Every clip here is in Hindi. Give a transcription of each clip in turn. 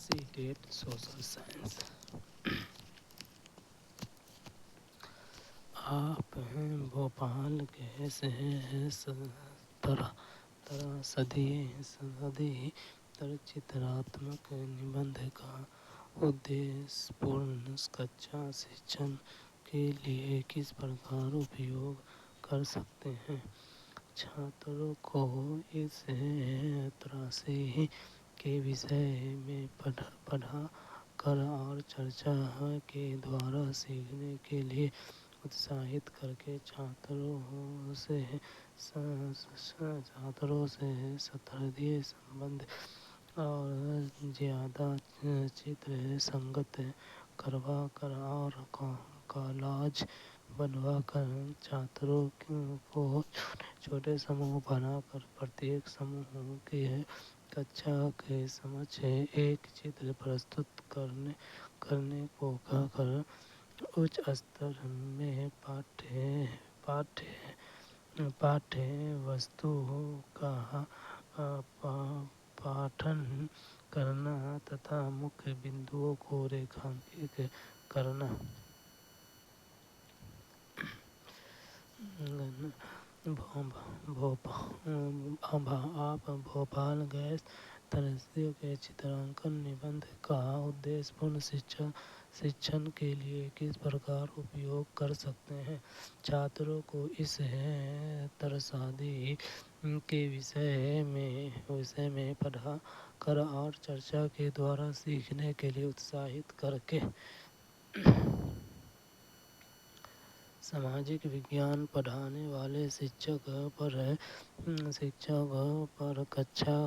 CTET social science. आप हैं भोपाल के सदी चित्रात्मक निबंध का उद्देश्यपूर्ण कक्षा शिक्षण के लिए किस प्रकार उपयोग कर सकते हैं। छात्रों को इस त्रासदी के विषय में पढ़ा कर और चर्चा के द्वारा सीखने के लिए उत्साहित करके छात्रों से सतहृदय संबंध और ज़्यादा चित्र संगत करवा कर और कॉलेज बनवा कर छात्रों को छोटे समूह बनाकर प्रत्येक समूह के कक्षा के समक्ष एक चित्र प्रस्तुत करने को कहकर उच्च स्तर में पाठ्य वस्तु का पाठन करना तथा मुख्य बिंदुओं को रेखांकित करना। आप भोपाल गैस त्रासदियों के चित्रांकन निबंध का उद्देश्यपूर्ण शिक्षण के लिए किस प्रकार उपयोग कर सकते हैं। छात्रों को इस त्रासदी के विषय में पढ़ा कर और चर्चा के द्वारा सीखने के लिए उत्साहित करके सामाजिक विज्ञान पढ़ाने वाले शिक्षक पर कक्षा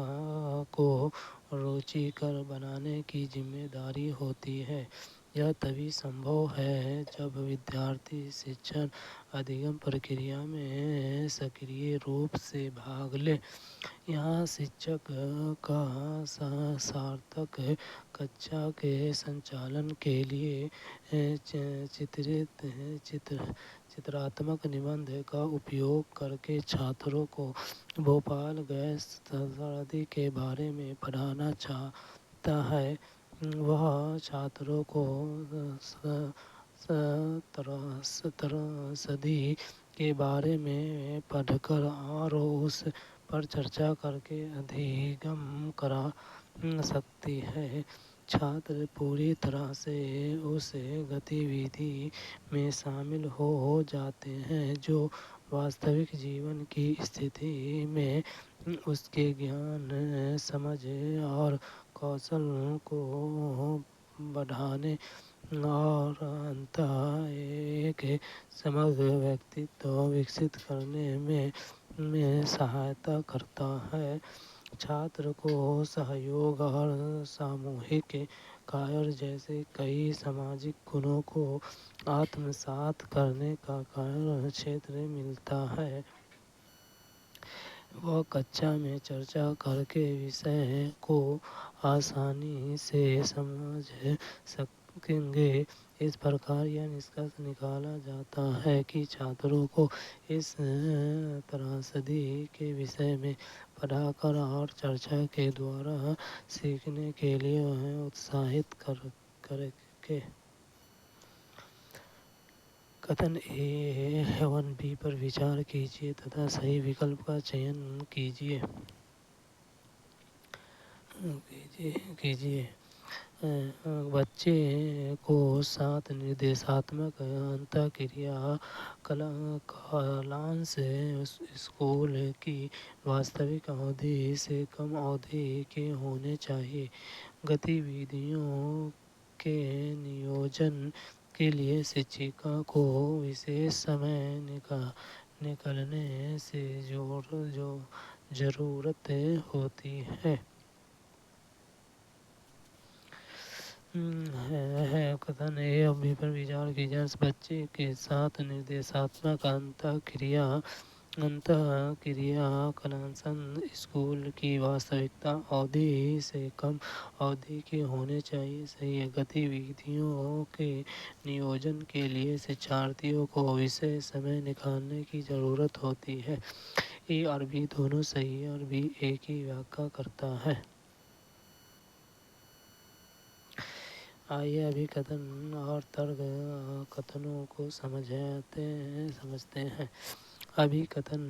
को रुचिकर बनाने की जिम्मेदारी होती है। यह तभी संभव है जब विद्यार्थी शिक्षण अधिगम प्रक्रिया में सक्रिय रूप से भाग ले। यहाँ शिक्षक का सार्थक कक्षा के संचालन के लिए चित्रात्मक निबंध का उपयोग करके छात्रों को भोपाल गैस त्रासदी के बारे में पढ़ाना चाहता है। वह छात्रों को त्रासदी के बारे में पढ़कर और उस पर चर्चा करके अधिगम करा सकती है। छात्र पूरी तरह से उस गतिविधि में शामिल हो जाते हैं जो वास्तविक जीवन की स्थिति में उसके ज्ञान समझ और कौशल को बढ़ाने और अंततः एक समग्र व्यक्तित्व विकसित करने में सहायता करता है। छात्र को सहयोग और सामूहिक कार्य जैसे कई सामाजिक गुणों को आत्मसात करने का कार्य क्षेत्र मिलता है। वह कक्षा में चर्चा करके विषय को आसानी से समझ सकेंगे। इस प्रकार यह निष्कर्ष निकाला जाता है कि छात्रों को इस त्रासदी के विषय में पढ़ाकर और चर्चा के द्वारा सीखने के लिए उत्साहित करके कथन ए एवं बी पर विचार कीजिए तथा सही विकल्प का चयन कीजिए। बच्चे को 7 निर्देशात्मक अंतःक्रिया कालांश स्कूल की वास्तविक अवधि से कम अवधि के होने चाहिए। गतिविधियों के नियोजन के लिए शिक्षिका को विशेष समय निकालने से जरूरत होती है। कथन ए और बी पर विचार कीजिए। बच्चे के साथ निर्देशात्मक अंतःक्रिया कालांश स्कूल की वास्तविक अवधि से कम अवधि के होने चाहिए। सही गतिविधियों के नियोजन के लिए शिक्षार्थियों को विशेष समय निकालने की जरूरत होती है। ए और बी दोनों सही है और बी एक ही व्याख्या करता है। आइए अभी कथन और तर्क कथनों को समझते हैं। अभी कथन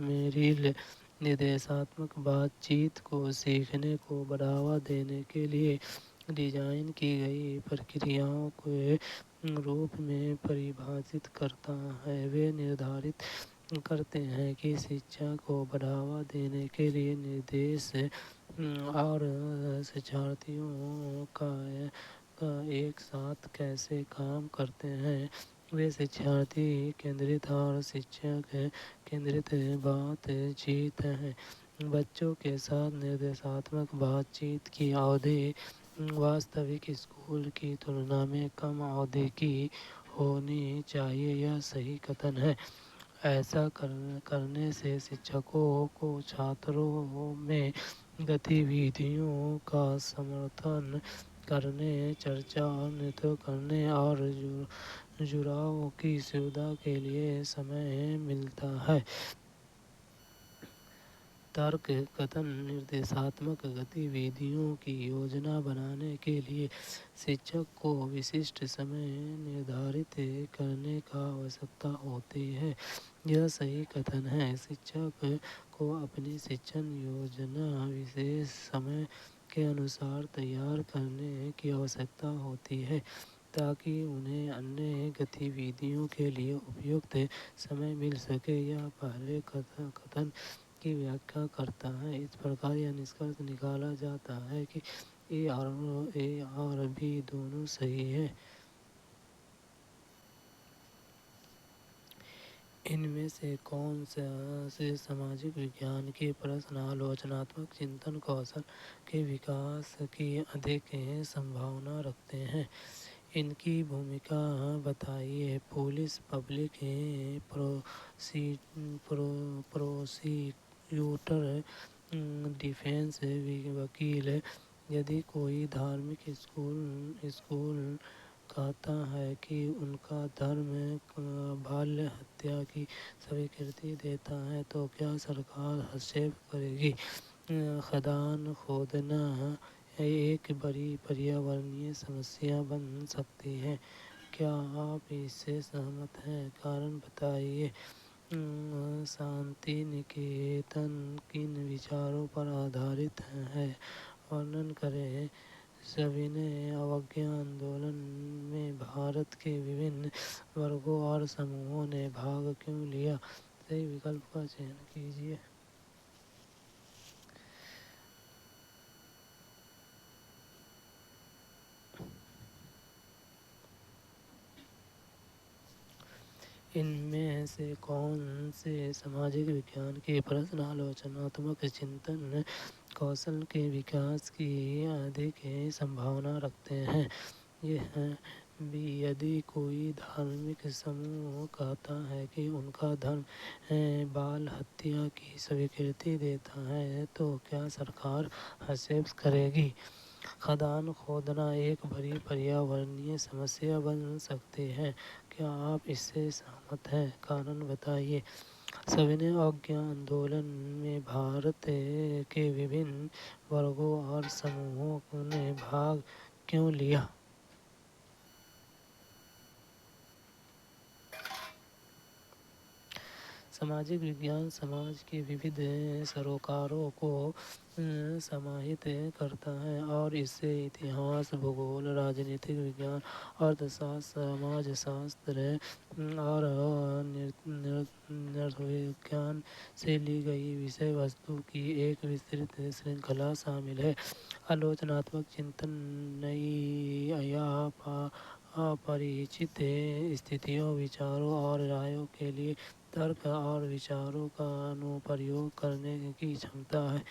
मेरिल निर्देशात्मक बातचीत को सीखने को बढ़ावा देने के लिए डिजाइन की गई प्रक्रियाओं के रूप में परिभाषित करता है। वे निर्धारित करते हैं कि शिक्षा को बढ़ावा देने के लिए निर्देश और शिक्षार्थियों का एक साथ कैसे काम करते हैं। वे शिक्षार्थी केंद्रित और शिक्षक केंद्रित बातचीत है। बच्चों के साथ निर्देशात्मक बातचीत की अवधि वास्तविक स्कूल की तुलना में कम अवधि की होनी चाहिए, यह सही कथन है। ऐसा करने से शिक्षकों को छात्रों में गतिविधियों का समर्थन करने, चर्चा और नेतृत्व करने और जुड़ाव की सुविधा के लिए समय मिलता है। तर्क कथन निर्देशात्मक गतिविधियों की योजना बनाने के लिए शिक्षक को विशिष्ट समय निर्धारित करने का आवश्यकता होती है, यह सही कथन है। शिक्षक को अपनी शिक्षण योजना विशेष समय के अनुसार तैयार करने की आवश्यकता होती है ताकि उन्हें अन्य गतिविधियों के लिए उपयुक्त समय मिल सके। यह पहले कथन की व्याख्या करता है। इस प्रकार यह निष्कर्ष निकाला जाता है कि ए और बी दोनों सही है। इनमें से कौन से सामाजिक विज्ञान के प्रश्न आलोचनात्मक चिंतन कौशल के विकास की अधिक संभावना रखते हैं, इनकी भूमिका बताइए। पुलिस, पब्लिक प्रोसिक्यूटर, डिफेंस वकील। यदि कोई धार्मिक स्कूल कहता है कि उनका धर्म बाल्य हत्या की स्वीकृति देता है तो क्या सरकार हस्तक्षेप करेगी? खदान खोदना एक बड़ी पर्यावरणीय समस्या बन सकती है। क्या आप इससे सहमत हैं? कारण बताइए। शांति निकेतन किन विचारों पर आधारित है? वर्णन करें। सविनय अवज्ञा आंदोलन में भारत के विभिन्न वर्गों और समूहों ने भाग क्यों लिया? सही विकल्प का चयन कीजिए। इनमें से कौन से सामाजिक विज्ञान के प्रश्न आलोचनात्मक चिंतन कौशल के विकास की अधिक संभावना रखते हैं? यह भी, यदि कोई धार्मिक समूह कहता है कि उनका धर्म बाल हत्या की स्वीकृति देता है तो क्या सरकार हस्तक्षेप करेगी? खदान खोदना एक बड़ी पर्यावरणीय समस्या बन सकती है। क्या आप इससे सहमत हैं? कारण बताइए। सविनय अवज्ञा आंदोलन में भारत के विभिन्न वर्गों और समूहों ने भाग क्यों लिया? सामाजिक विज्ञान समाज के विविध सरोकारों को समाहित करता है और इससे इतिहास, भूगोल, राजनीतिक विज्ञान, अर्थशास्त्र, समाजशास्त्र और नृविज्ञान से ली गई विषय वस्तु की एक विस्तृत श्रृंखला शामिल है। आलोचनात्मक चिंतन नई या अपरिचित स्थितियों, विचारों और रायों के लिए तर्क और विचारों का अनुप्रयोग करने की क्षमता है।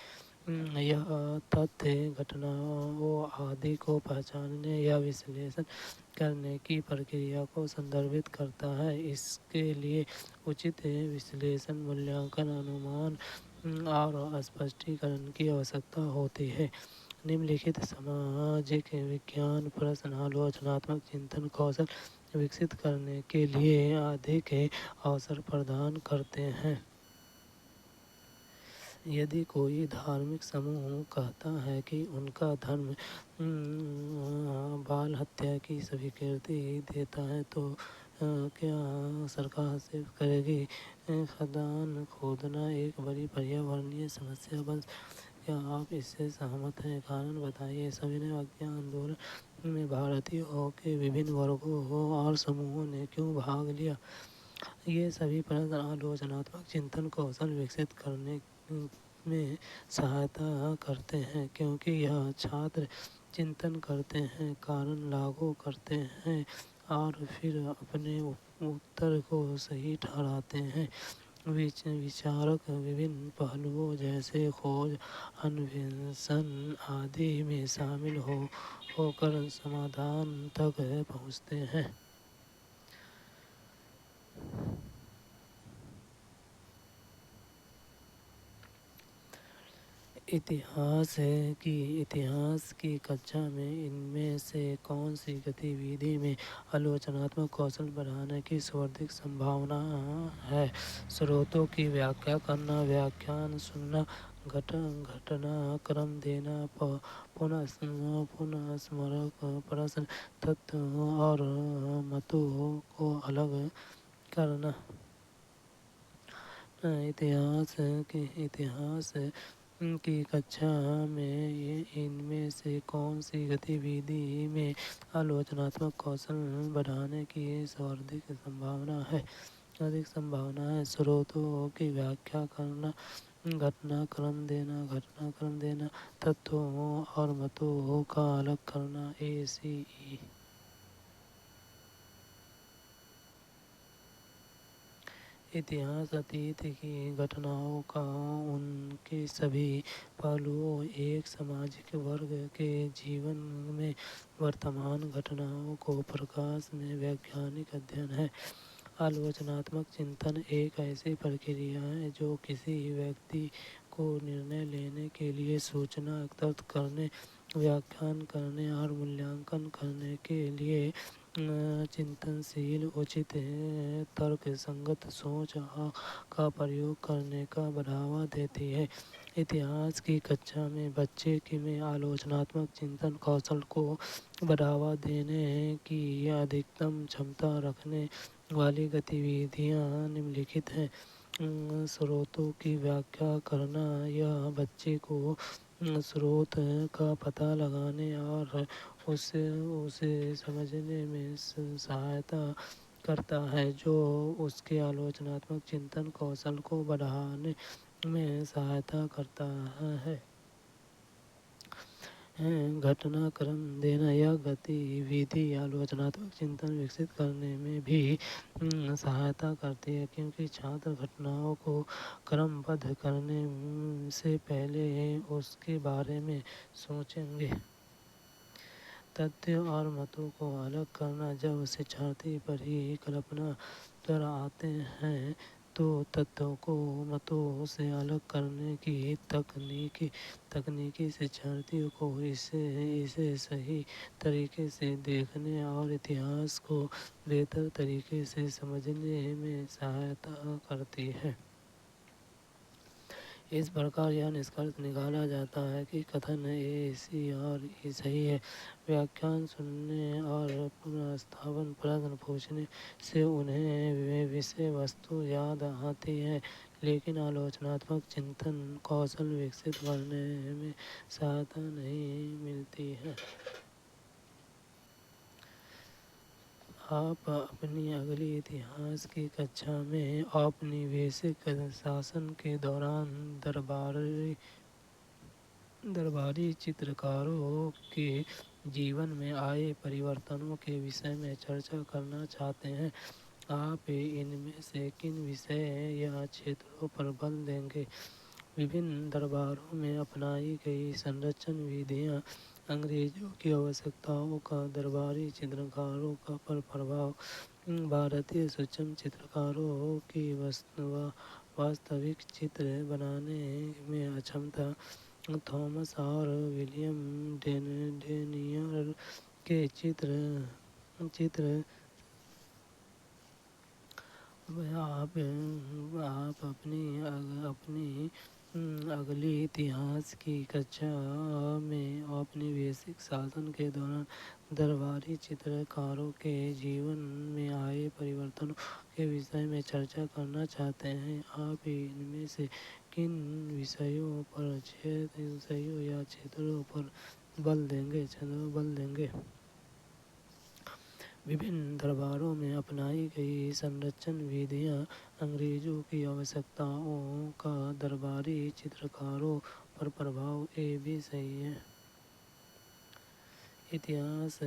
यह तथ्य, घटनाओं आदि को पहचानने या विश्लेषण करने की प्रक्रिया को संदर्भित करता है। इसके लिए उचित विश्लेषण, मूल्यांकन, अनुमान और स्पष्टीकरण की आवश्यकता होती है। निम्नलिखित सामाजिक विज्ञान प्रश्न आलोचनात्मक चिंतन कौशल विकसित करने के लिए अधिक अवसर प्रदान करते हैं। यदि कोई धार्मिक समूह कहता है कि उनका धर्म बाल हत्या की स्वीकृति देता है तो क्या सरकार सिर्फ करेगी? खदान खोदना एक बड़ी पर्यावरणीय समस्या बन, क्या आप इससे सहमत हैं? कारण बताइए। सविनय अवज्ञा आंदोलन में भारतीयों के विभिन्न वर्गों और समूहों ने क्यों भाग लिया? ये सभी प्रश्न आलोचनात्मक चिंतन कौशल विकसित करने में सहायता करते हैं, क्योंकि यह छात्र चिंतन करते हैं, कारण लागू करते हैं और फिर अपने उत्तर को सही ठहराते हैं। विचारक विभिन्न पहलुओं जैसे खोज, अन्वेषण आदि में शामिल होकर समाधान तक पहुँचते हैं। इतिहास की कक्षा में इनमें से कौन सी गतिविधि में आलोचनात्मक कौशल बढ़ाने की सर्वाधिक संभावना है? स्रोतों की व्याख्या करना, व्याख्यान सुनना, घटनाक्रम देना, पुनः स्मारक प्रश्न, तथ्य और मतों को अलग करना। इतिहास की कक्षा में इनमें से कौन सी गतिविधि में आलोचनात्मक कौशल बढ़ाने की सर्वाधिक संभावना है? अधिक संभावना है। स्रोतों की व्याख्या करना, घटनाक्रम देना, तथ्यों और मतों का अलग करना। ACE। इतिहास अतीत की घटनाओं का उनके सभी पहलुओं एक सामाजिक वर्ग के जीवन में वर्तमान घटनाओं को प्रकाश में वैज्ञानिक अध्ययन है। आलोचनात्मक चिंतन एक ऐसी प्रक्रिया है जो किसी व्यक्ति को निर्णय लेने के लिए सूचना एकत्रित करने, व्याख्यान करने और मूल्यांकन करने के लिए चिंतनशील, उचित, तर्कसंगत सोच का प्रयोग करने का बढ़ावा देती है। इतिहास की कक्षा में बच्चे में आलोचनात्मक चिंतन कौशल को बढ़ावा देने की अधिकतम क्षमता रखने वाली गतिविधियाँ निम्नलिखित हैं। स्रोतों की व्याख्या करना, यह बच्चे को स्रोत का पता लगाने और उसे समझने में सहायता करता है, जो उसके आलोचनात्मक चिंतन कौशल को बढ़ाने में सहायता करता है। घटनाक्रम देना, यह गतिविधि आलोचनात्मक चिंतन विकसित करने में भी सहायता करती है, क्योंकि छात्र घटनाओं को क्रमबद्ध करने से पहले उसके बारे में सोचेंगे। तथ्य और मतों को अलग करना, जब शिक्षार्थी परिकल्पना पर आते हैं तो तथ्यों को मतों से अलग करने की तकनीकी शिक्षार्थियों को इसे सही तरीके से देखने और इतिहास को बेहतर तरीके से समझने में सहायता करती है। इस प्रकार यह निष्कर्ष निकाला जाता है कि कथन ACE और E सही है। व्याख्यान सुनने और पुनर्स्थापन प्रश्न पूछने से उन्हें विषय वस्तु याद आती है, लेकिन आलोचनात्मक चिंतन कौशल विकसित करने में सहायता नहीं मिलती है। आप अपनी अगली इतिहास की कक्षा में औपनिवेशिक शासन के दौरान दरबारी चित्रकारों के जीवन में आए परिवर्तनों के विषय में चर्चा करना चाहते हैं। आप इनमें से किन विषय या क्षेत्रों पर बल देंगे? विभिन्न दरबारों में अपनाई गई संरक्षण विधियाँ, अंग्रेजों की आवश्यकताओं का दरबारी चित्रकारों पर प्रभाव, भारतीय सूक्ष्म चित्रकारों की वास्तविक चित्र बनाने में अक्षमता, थॉमस और विलियम डेनियर के चित्र आप अपनी अगली इतिहास की कक्षा में औपनिवेशिक शासन के दौरान दरबारी चित्रकारों के जीवन में आए परिवर्तनों के विषय में चर्चा करना चाहते हैं। आप इनमें से किन विषयों या क्षेत्रों पर बल देंगे? विभिन्न दरबारों में अपनाई गई संरक्षण विधियाँ अंग्रेजों की आवश्यकताओं का दरबारी चित्रकारों पर प्रभाव, ये भी सही है। इतिहास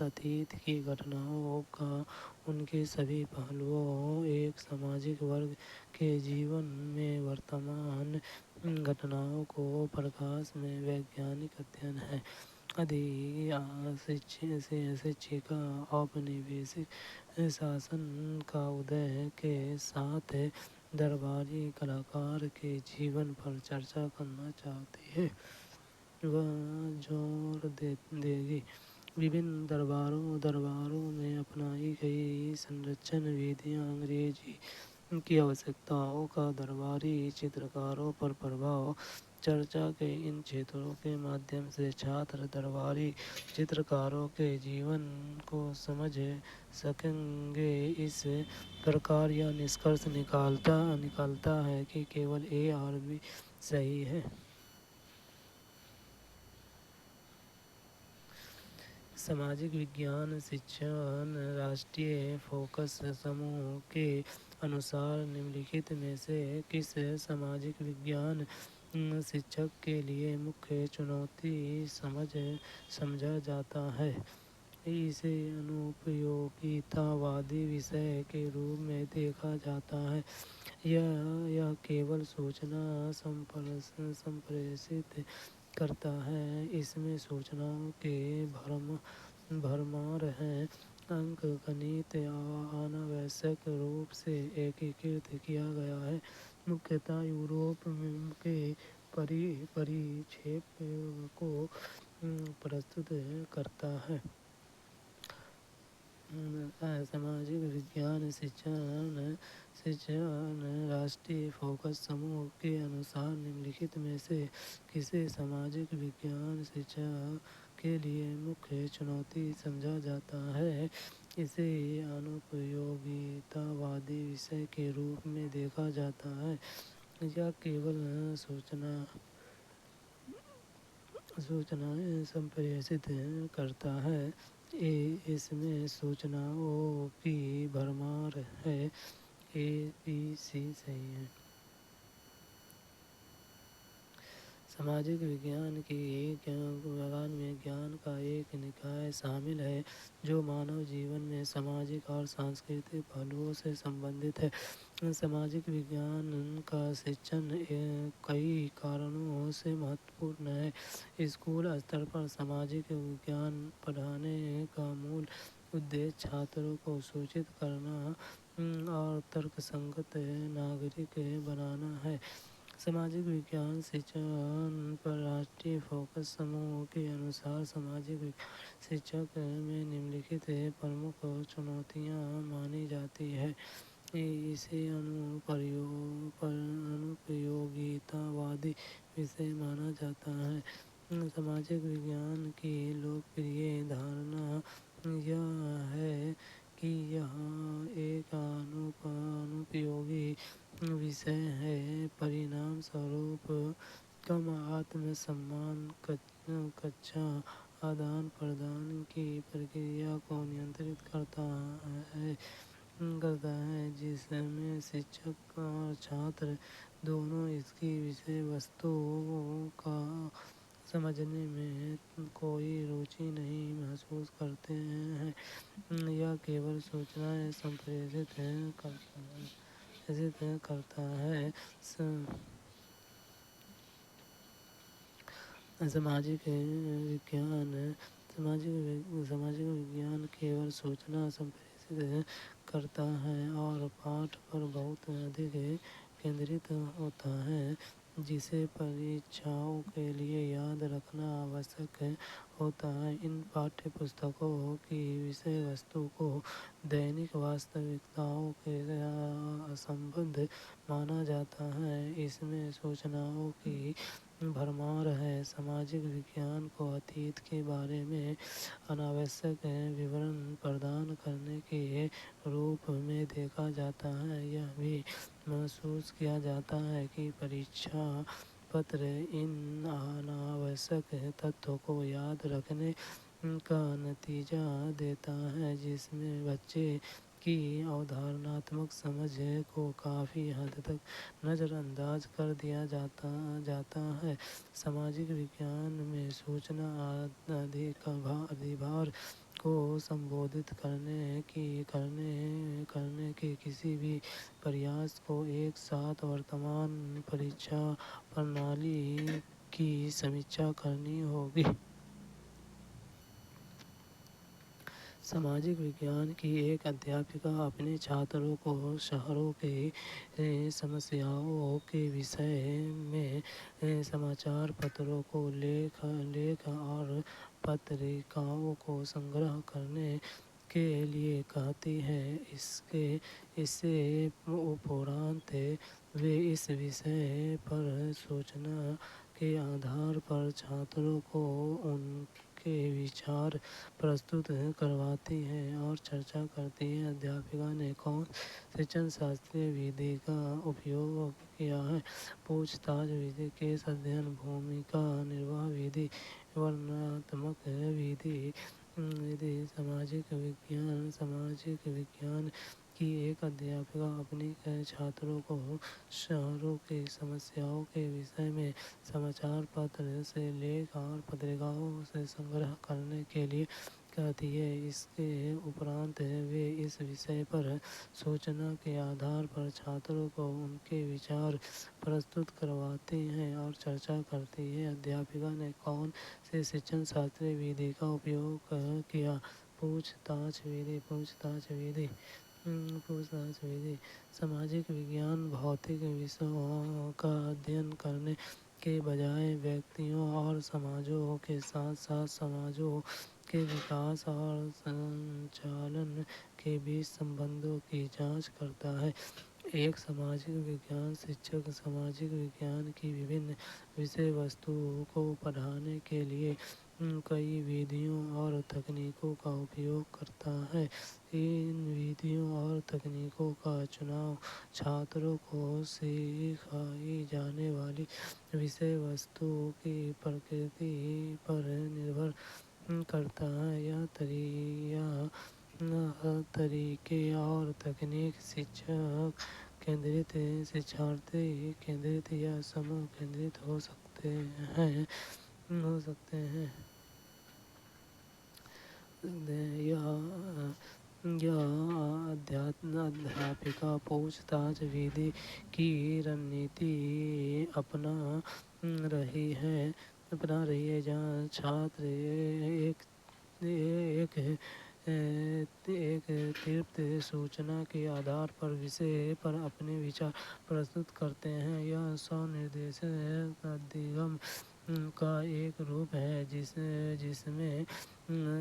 अतीत की घटनाओं का उनके सभी पहलुओं एक सामाजिक वर्ग के जीवन में वर्तमान घटनाओं को प्रकाश में वैज्ञानिक अध्ययन है। शिक्षिका औपनिवेशिक शासन का उदय के साथ दरबारी कलाकार के जीवन पर चर्चा करना चाहती है। वह जोर देगी विभिन्न दरबारों में अपनाई गई संरक्षण विधियाँ अंग्रेजी की आवश्यकताओं का दरबारी चित्रकारों पर प्रभाव। चर्चा के इन क्षेत्रों के माध्यम से छात्र दरबारी चित्रकारों के जीवन को समझ सकेंगे। इस प्रकार यह निष्कर्ष निकलता है कि केवल ए और बी सही है। सामाजिक विज्ञान शिक्षण राष्ट्रीय फोकस समूह के अनुसार निम्नलिखित में से किस सामाजिक विज्ञान शिक्षक के लिए मुख्य चुनौती समझा जाता है? इसे अनुपयोगितावादी विषय के रूप में देखा जाता है। यह केवल सूचना संप्रेषित करता है। इसमें सूचनाओं के भरमार है। अंकगणित अनावश्यक रूप से एकीकृत किया गया है, मुख्यतः यूरोप के परिप्रेक्ष्य को प्रस्तुत करता है। सामाजिक विज्ञान शिक्षण राष्ट्रीय फोकस समूह के अनुसार निम्नलिखित में से किसे सामाजिक विज्ञान शिक्षा के लिए मुख्य चुनौती समझा जाता है? इसे अनुपयोगितावादी विषय के रूप में देखा जाता है। यह केवल सूचनाएं संप्रेषित करता है। इसमें सूचनाओं की भरमार है। ए बी सी सही है। सामाजिक विज्ञान में ज्ञान का एक निकाय शामिल है जो मानव जीवन में सामाजिक और सांस्कृतिक पहलुओं से संबंधित है। सामाजिक विज्ञान का शिक्षण कई कारणों से महत्वपूर्ण है। स्कूल स्तर पर सामाजिक विज्ञान पढ़ाने का मूल उद्देश्य छात्रों को सूचित करना और तर्कसंगत नागरिक बनाना है। सामाजिक विज्ञान शिक्षण पर राष्ट्रीय फोकस समूह के अनुसार सामाजिक विज्ञान शिक्षक में निम्नलिखित प्रमुख चुनौतियाँ मानी जाती है। इसे अनुपयोगितावादी विषय माना जाता है। सामाजिक विज्ञान की लोकप्रिय धारणा यह है कि यह एक अनुपयोगी विषय है। परिणाम स्वरूप कम आत्मसम्मान, कक्षा आदान प्रदान की प्रक्रिया को नियंत्रित करता है जिसमें शिक्षक और छात्र दोनों इसकी विषय वस्तु का समझने में कोई रुचि नहीं महसूस करते हैं। यह केवल सूचनाएं संप्रेषित करता है। सामाजिक विज्ञान केवल सूचना संप्रेषित करता है और पाठ पर बहुत अधिक केंद्रित होता है। जिसे परीक्षाओं के लिए याद रखना आवश्यक होता है। इन पाठ्य पुस्तकों की विषय वस्तु को दैनिक वास्तविकताओं के संबद्ध माना जाता है। इसमें सूचनाओं की भरमार है। सामाजिक विज्ञान को अतीत के बारे में अनावश्यक विवरण प्रदान करने के रूप में देखा जाता है। यह भी महसूस किया जाता है कि परीक्षा पत्र इन अनावश्यक तथ्यों को याद रखने का नतीजा देता है, जिसमें बच्चे की अवधारणात्मक समझ को काफ़ी हद तक नज़रअंदाज कर दिया जाता है। सामाजिक विज्ञान में सूचना अधिभार को संबोधित करने के किसी भी प्रयास को एक साथ वर्तमान परीक्षा प्रणाली की समीक्षा करनी होगी। सामाजिक विज्ञान की एक अध्यापिका अपने छात्रों को शहरों के समस्याओं के विषय में समाचार पत्रों को लेख और पत्रिकाओं को संग्रह करने के लिए कहती है। इससे उपरांत वे इस विषय पर सूचना के आधार पर छात्रों को उनके विचार प्रस्तुत करवाती हैं और चर्चा करती हैं। अध्यापिका ने कौन शिक्षण शास्त्रीय विधि का उपयोग किया है? पूछताछ विधि, केस अध्ययन, भूमिका निर्वाह विधि, वर्णनात्मक विधि। सामाजिक विज्ञान की एक अध्यापिका अपनी छात्रों को शहरों की समस्याओं के विषय में समाचार पत्र से लेख और पत्रिकाओं से संग्रह करने के लिए कहती है। इसके उपरांत वे इस विषय पर सूचना के आधार पर छात्रों को उनके विचार प्रस्तुत करवाती हैं और चर्चा करती है। अध्यापिका ने कौन से शिक्षण शास्त्रीय विधि का उपयोग किया? पूछताछ विधि सामाजिक विज्ञान भौतिक विषयों का अध्ययन करने के बजाय व्यक्तियों और समाजों के साथ साथ समाजों के विकास और संचालन के बीच संबंधों की जांच करता है। एक सामाजिक विज्ञान शिक्षक सामाजिक विज्ञान की विभिन्न विषय वस्तुओं को पढ़ाने के लिए कई विधियों और तकनीकों का उपयोग करता है। इन विधियों और तकनीकों का चुनाव छात्रों को सिखाई जाने वाली विषय वस्तुओं की प्रकृति पर निर्भर करता है। यह तरीके और तकनीक शिक्षक केंद्रित, शिक्षार्थी केंद्रित या समूह केंद्रित हो सकते हैं। यह अध्यापिका पूछताछ विधि की रणनीति अपना रही है जहाँ छात्र एक तीव्र सूचना के आधार पर विषय पर अपने विचार प्रस्तुत करते हैं। यह स्वनिर्देशित अधिगम का एक रूप है जिसमें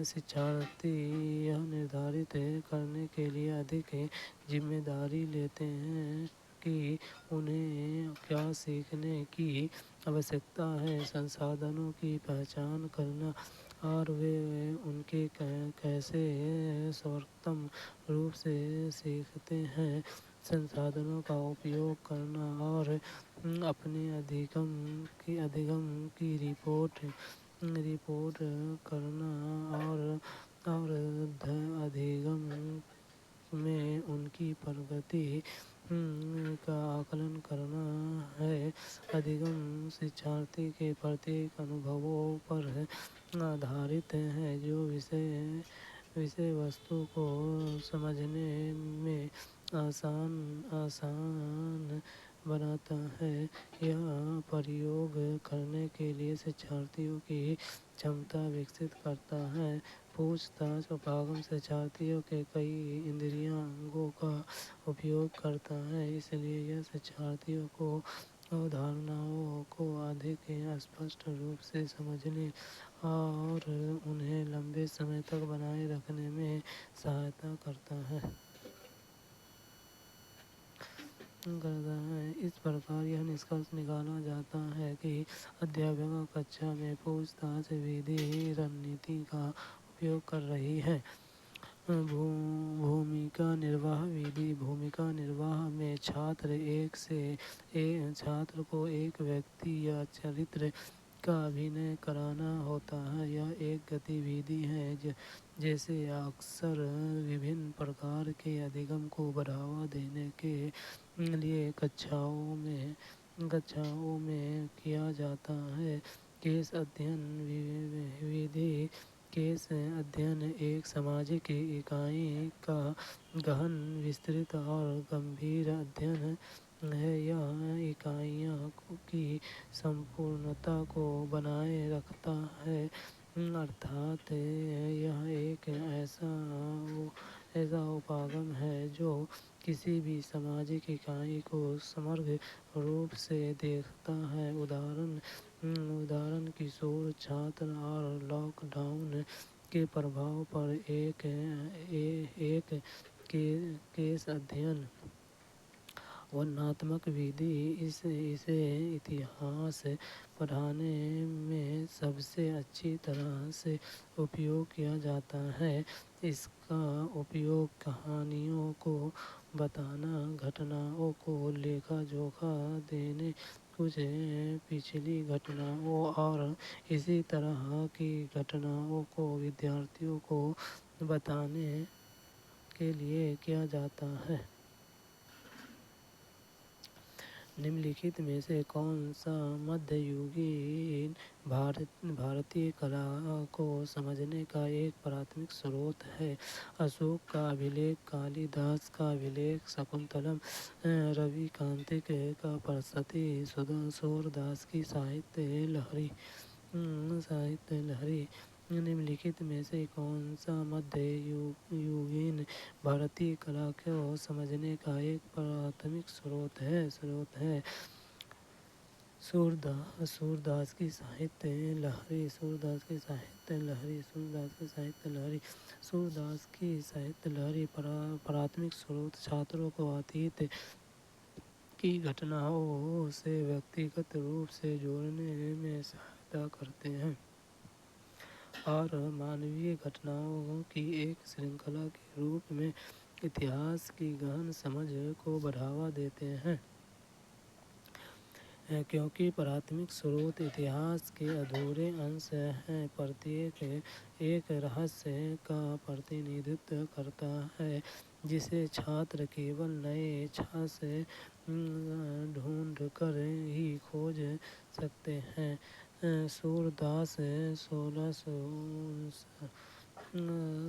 शिक्षार्थी यह निर्धारित करने के लिए अधिक जिम्मेदारी लेते हैं कि उन्हें क्या सीखने की आवश्यकता है। संसाधनों की पहचान करना और वे उनके कैसे सर्वोत्तम रूप से सीखते हैं। संसाधनों का उपयोग करना और अपने अधिगम की रिपोर्ट करना और अधिगम में उनकी प्रगति का आकलन करना है। अधिगम शिक्षार्थी के प्रत्येक अनुभवों पर आधारित है जो विषय वस्तु को समझने में आसान बनाता है। यह प्रयोग करने के लिए शिक्षार्थियों की क्षमता विकसित करता है। पूछताछ उपागम शिक्षार्थियों के कई इंद्रिय अंगों का उपयोग करता है, इसलिए यह शिक्षार्थियों को अवधारणाओं को अधिक स्पष्ट रूप से समझने और उन्हें लंबे समय तक बनाए रखने में सहायता करता है। इस प्रकार यह निष्कर्ष निकाला जाता है कि अध्यापक कक्षा में पूछताछ विधि रणनीति का उपयोग कर रही है। भूमिका निर्वाह विधि। भूमिका निर्वाह में छात्र को एक व्यक्ति या चरित्र का अभिनय कराना होता है। यह एक गतिविधि है जैसे अक्सर विभिन्न प्रकार के अधिगम को बढ़ावा देने के लिए कक्षाओं में किया जाता है। केस अध्ययन विधि। केस अध्ययन एक सामाजिक इकाई का गहन, विस्तृत और गंभीर अध्ययन है। यह इकाइयों की संपूर्णता को बनाए रखता है, अर्थात यह एक ऐसा उपागम है जो किसी भी सामाजिक इकाई को समग्र रूप से देखता है। उदाहरण किशोर छात्र और लॉकडाउन के प्रभाव पर एक केस अध्ययन। वर्णनात्मक विधि। इसे इतिहास पढ़ाने में सबसे अच्छी तरह से उपयोग किया जाता है। इसका उपयोग कहानियों को बताना, घटनाओं को लेखा जोखा देने, कुछ पिछली घटनाओं और इसी तरह की घटनाओं को विद्यार्थियों को बताने के लिए किया जाता है। निम्नलिखित में से कौन सा मध्ययुगीन भारतीय कला को समझने का एक प्राथमिक स्रोत है? अशोक का अभिलेख, कालिदास का अभिलेख, शकुंतलम, रवि कांतिक का प्रस्तुति, सूरदास की साहित्य लहरी। निम्नलिखित में से कौन सा मध्ययुगीन भारतीय कला को समझने का एक प्राथमिक स्रोत है? सूरदास की साहित्य लहरी। सूरदास की साहित्य लहरी प्राथमिक स्रोत छात्रों को अतीत की घटनाओं से व्यक्तिगत रूप से जोड़ने में सहायता करते हैं और मानवीय घटनाओं की एक श्रृंखला के रूप में इतिहास की गहन समझ को बढ़ावा देते हैं। क्योंकि प्राथमिक स्रोत इतिहास के अधूरे अंश हैं, प्रत्येक एक रहस्य का प्रतिनिधित्व करता है जिसे छात्र केवल नए छात्र से ढूंढ कर ही खोज सकते हैं। सूरदास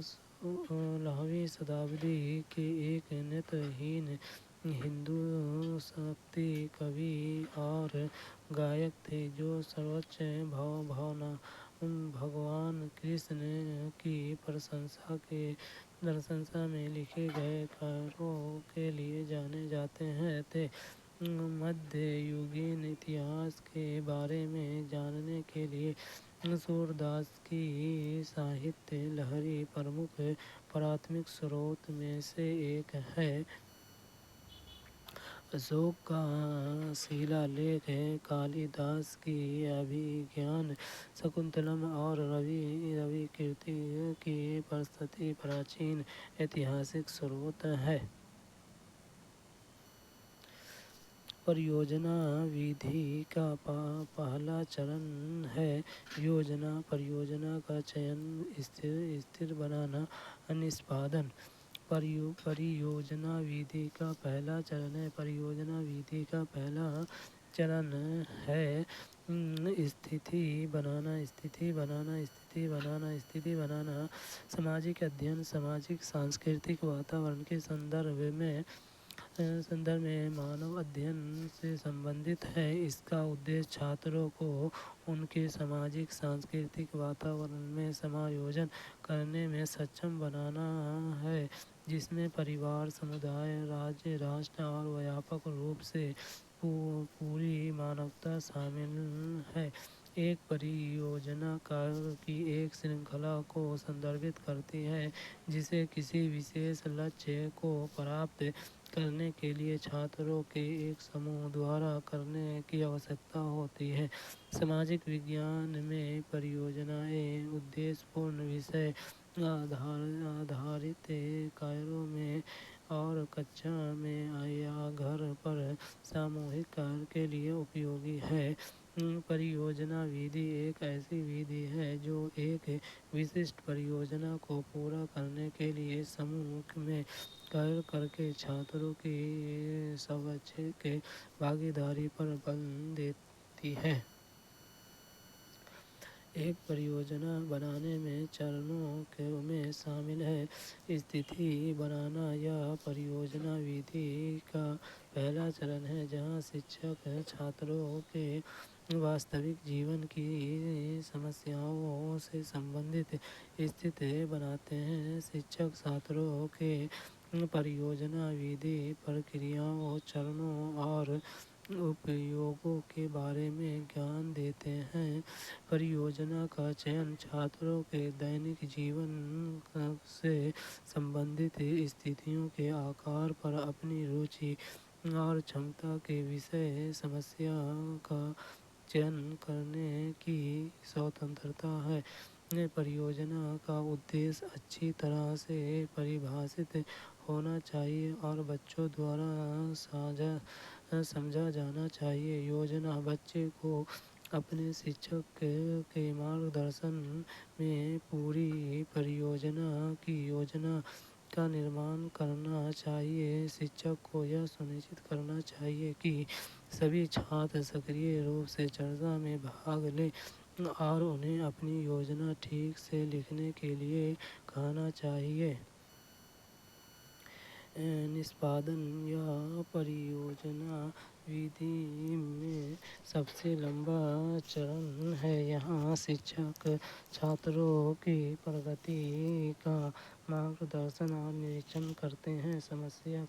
16वीं शताब्दी के एक नेत्रहीन हिंदू शक्ति कवि और गायक थे जो सर्वोच्च भावना भगवान कृष्ण की प्रशंसा में लिखे गए कार्यों के लिए जाने जाते थे। मध्ययुगीन इतिहास के बारे में जानने के लिए सूरदास की साहित्य लहरी प्रमुख प्राथमिक स्रोत में से एक है। अशोक का शिलालेख, कालिदास की अभिज्ञान, शकुंतलम और रवि कीर्ति की प्रस्तुति प्राचीन ऐतिहासिक स्रोत है। परियोजना विधि का पहला चरण है परियोजना का चयन, स्थिर बनाना, निष्पादन। परियोजना विधि का पहला चरण है। परियोजना विधि का पहला चरण है स्थिति बनाना। सामाजिक अध्ययन सामाजिक सांस्कृतिक वातावरण के संदर्भ में मानव अध्ययन से संबंधित है। इसका उद्देश्य छात्रों को उनके सामाजिक सांस्कृतिक वातावरण में समायोजन करने में सक्षम बनाना है, जिसमें परिवार, समुदाय, राज्य, राष्ट्र और व्यापक रूप से पूरी मानवता शामिल है। एक परियोजना कार्य की एक श्रृंखला को संदर्भित करती है जिसे किसी विशेष लक्ष्य को प्राप्त करने के लिए छात्रों के एक समूह द्वारा करने की आवश्यकता होती है। सामाजिक विज्ञान में परियोजनाएं उद्देश्यपूर्ण विषय आधारित कार्यों में और कक्षा में या घर पर सामूहिक कार्य के लिए उपयोगी है। परियोजना विधि एक ऐसी विधि है जो एक विशिष्ट परियोजना को पूरा करने के लिए समूह में कार्य करके छात्रों की स्वैच्छिक भागीदारी पर बल देती है। एक परियोजना बनाने में चरणों में शामिल है। स्थिति बनाना यह परियोजना विधि का पहला चरण है जहाँ शिक्षक छात्रों के वास्तविक जीवन की समस्याओं से संबंधित स्थिति बनाते हैं। शिक्षक छात्रों के परियोजना विधि प्रक्रियाओं चरणों और उपयोगों के बारे में ज्ञान देते हैं। परियोजना का चयन छात्रों के दैनिक जीवन से संबंधित स्थितियों के आकार पर अपनी रुचि और क्षमता के विषय समस्या का चयन करने की स्वतंत्रता है। परियोजना का उद्देश्य अच्छी तरह से परिभाषित होना चाहिए और बच्चों द्वारा समझा जाना चाहिए। योजना बच्चे को अपने शिक्षक के मार्गदर्शन में पूरी परियोजना की योजना का निर्माण करना चाहिए। शिक्षक को यह सुनिश्चित करना चाहिए कि सभी छात्र सक्रिय रूप से चर्चा में भाग लें और उन्हें अपनी योजना ठीक से लिखने के लिए कहना चाहिए। निष्पादन या परियोजना विधि में सबसे लंबा चरण है। यहाँ शिक्षक छात्रों की प्रगति का मार्गदर्शन और निरीक्षण करते हैं। समस्या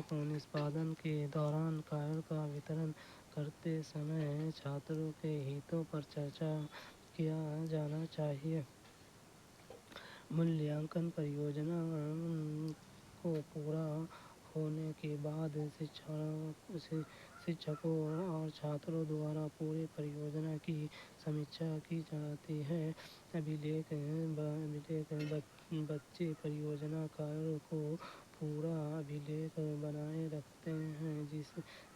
को निष्पादन के दौरान कार्य का वितरण करते समय छात्रों के हितों पर चर्चा किया जाना चाहिए। मूल्यांकन परियोजना को पूरा होने के बाद शिक्षकों और छात्रों द्वारा पूरी परियोजना की समीक्षा की जाती है। अभिलेख बच्चे परियोजना कार्य को पूरा अभिलेख बनाए रखते हैं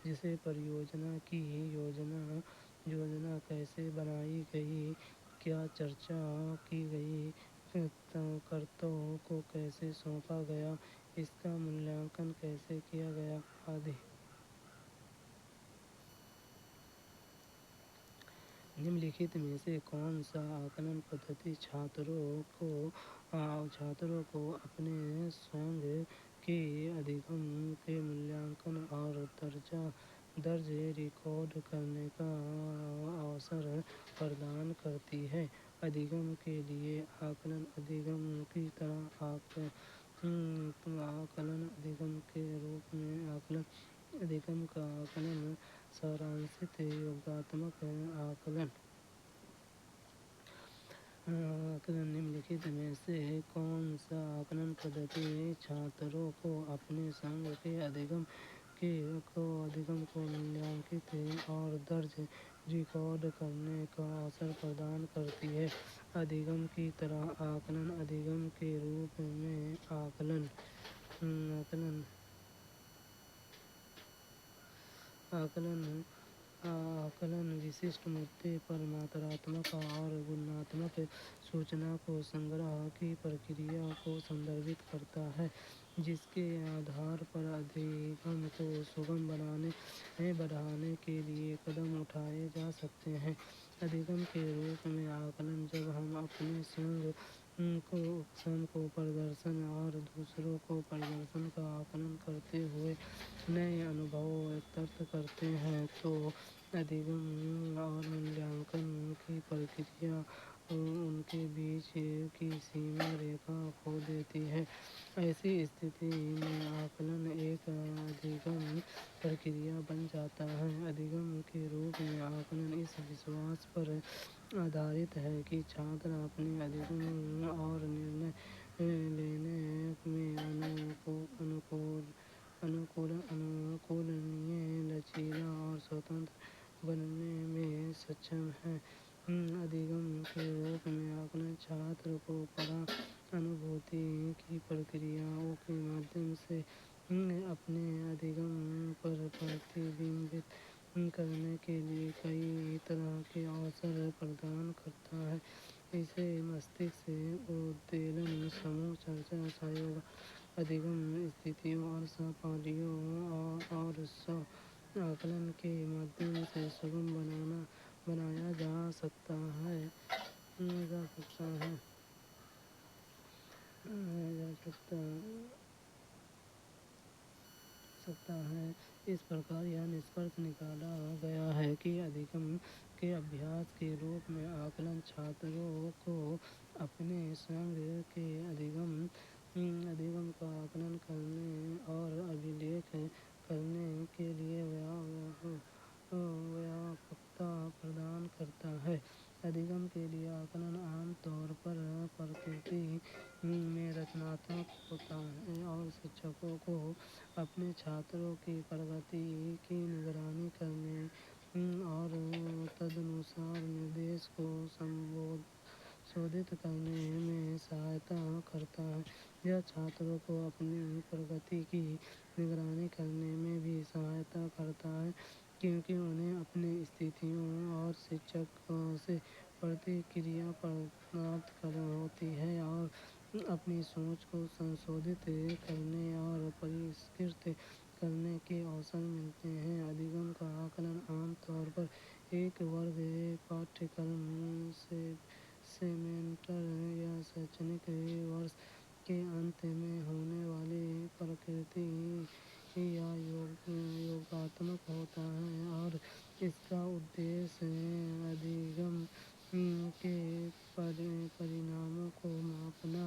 जिसे परियोजना की योजना कैसे बनाई गई, क्या चर्चा की गई, कर्तव्यों को कैसे सौंपा गया, इसका मूल्यांकन कैसे किया गया आदि। निम्नलिखित में से कौन सा आकलन पद्धति छात्रों को अपने स्वयं के अधिगम के मूल्यांकन और दर्ज रिकॉर्ड करने का अवसर प्रदान करती है? अधिगम के लिए आकलन अधिगम की तरह आकलन अधिगम के रूप में अधिगम का आकलन सारांशित योगात्मक आकलन। निम्नलिखित में से कौन सा आकलन पद्धति छात्रों को अपने स्वयं के अधिगम को मूल्यांकित और दर्ज रिकॉर्ड करने का अवसर प्रदान करती है? अधिगम की तरह आकलन अधिगम के रूप में आकलन विशिष्ट मुद्दे पर मात्रात्मक और गुणात्मक सूचना को संग्रह की प्रक्रिया को संदर्भित करता है जिसके आधार पर अधिगम को सुगम बढ़ाने के लिए कदम उठाए जा सकते हैं। अधिगम के रूप में आकलन जब हम अपने स्वयं को प्रदर्शन और दूसरों को प्रदर्शन का आकलन करते हुए नए अनुभव एकत्र करते हैं तो अधिगम और मूल्यांकन की प्रक्रिया उनके बीच की सीमा रेखा खो देती है। ऐसी स्थिति में आकलन एक अधिगम प्रक्रिया बन जाता है। अधिगम के रूप में आकलन इस विश्वास पर आधारित है कि छात्र अपने अधिगम और निर्णय लेने में अनुकूलनीय, लचीला और स्वतंत्र बनने में सक्षम है। अधिगम के रूप में आकलन छात्र को परानुभूति की प्रक्रियाओं के माध्यम से अपने अधिगम पर प्रतिबिंबित करने के लिए कई तरह के अवसर प्रदान करता है। इसे मस्तिष्क से उद्वेलन, समूह चर्चा, सहयोग, अधिगम स्थितियों और सहपाठियों और स्व-आकलन के माध्यम से सुगम बनाया जा सकता है। जा सकता है। इस प्रकार यह निष्कर्ष निकाला गया है कि अधिगम के अभ्यास के रूप में आकलन छात्रों को अपने स्वयं के अधिगम का आकलन करने और अभिलेख करने के लिए व्यापकता प्रदान करता है। अधिगम के लिए आकलन आम तौर पर प्रकृति में रचनात्मक होता है और शिक्षकों को अपने छात्रों की प्रगति की निगरानी करने और तदनुसार निर्देश को संशोधित करने में सहायता करता है। यह छात्रों को अपनी प्रगति की निगरानी करने में भी सहायता करता है, क्योंकि उन्हें अपनी स्थितियों और शिक्षकों से प्रतिक्रिया प्राप्त होती है और अपनी सोच को संशोधित करने और परिष्कृत करने के अवसर मिलते हैं। अधिगम का आकलन आम तौर पर एक वर्ग पाठ्यक्रम, सेमेस्टर या शैक्षणिक वर्ष के अंत में होने वाली प्रकृति या योगात्मक होता है और इसका उद्देश्य अधिगम के परिणामों को मापना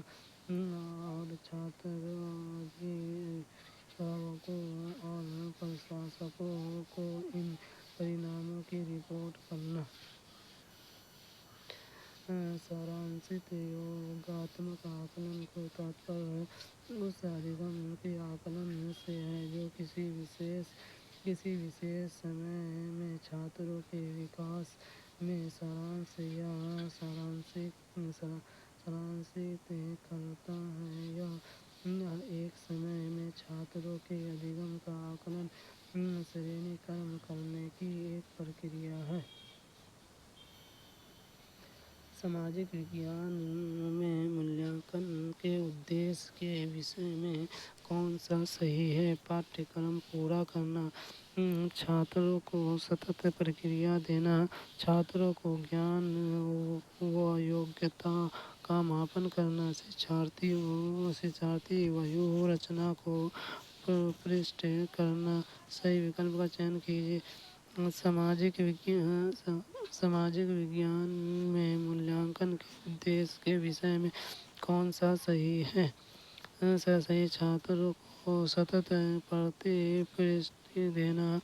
और छात्रों, अभिभावकों और प्रशासकों को इन परिणामों की रिपोर्ट करना। सारांशित योगात्मक आकलन को तात्पर्य उस अधिगम के आकलन से है जो किसी विशेष समय में छात्रों के विकास में सारांश या सारांशित करता है। यह एक समय में छात्रों के अधिगम का आकलन श्रेणीकरण करने की एक प्रक्रिया है। सामाजिक विज्ञान में मूल्यांकन के उद्देश्य के विषय में कौन सा सही है? पाठ्यक्रम पूरा करना, छात्रों को सतत प्रक्रिया देना, छात्रों को ज्ञान व योग्यता का मापन करना, शिक्षार्थी व्यूह रचना को परिष्कृत करना। सही विकल्प का चयन कीजिए। सामाजिक विज्ञान में मूल्यांकन के उद्देश्य के विषय में कौन सा सही है? सही छात्रों को सतत प्रतिपुष्टि देना,